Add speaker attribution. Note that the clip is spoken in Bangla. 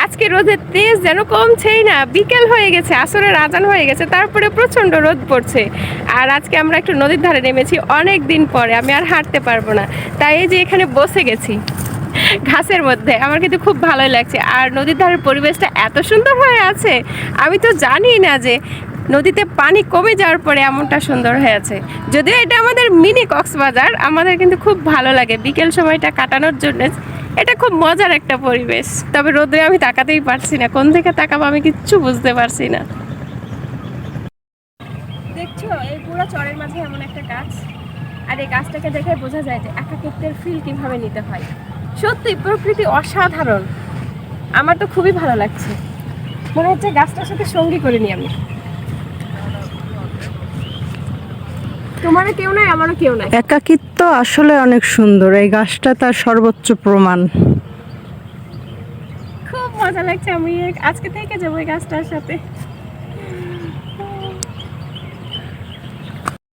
Speaker 1: আজকে রোদের তেজ যেন কমছেই না, বিকেল হয়ে গেছে, আসরের আজান হয়ে গেছে, তারপরে প্রচণ্ড রোদ পড়ছে। আর আজকে আমরা একটু নদীর ধারে নেমেছি অনেক দিন পরে, আমি আর হাঁটতে পারবো না, তাই এই যে এখানে বসে গেছি ঘাসের মধ্যে। আমার কিন্তু খুব ভালোই লাগছে, আর নদীর ধারের পরিবেশটা এত সুন্দর হয়ে আছে, আমি তো জানি না যে নদীতে পানি কমে যাওয়ার পরে এমনটা সুন্দর হয়ে আছে। যদিও এটা আমাদের মিনি কক্সবাজার, আমাদের কিন্তু খুব ভালো লাগে বিকেল সময়টা কাটানোর জন্য। এটা খুব মজার একটা পরিবেশ, তবে রোদে আমি তাকাতেই পারছি না, কোন থেকে তাকাবো আমি কিচ্ছু বুঝতে পারছি না। দেখছো এই পুরো চরের মাঝে এমন একটা গাছ, আর এই গাছটাকে দেখে বোঝা যায় যে একাকিত্বের ফিল কিভাবে নিতে হয়। সত্যি প্রকৃতি অসাধারণ, আমার তো খুবই ভালো লাগছে, মনে হচ্ছে গাছটার সাথে সঙ্গী করে নি আমি। তোমারও কেউ নাই, আমারও কেউ নাই।
Speaker 2: একাকিত্ব আসলে অনেক সুন্দর, এই গাছটা তার সর্বোচ্চ প্রমাণ।
Speaker 1: খুব মজা লাগছে, আমি আজকে থেকে যাবো এই গাছটার সাথে।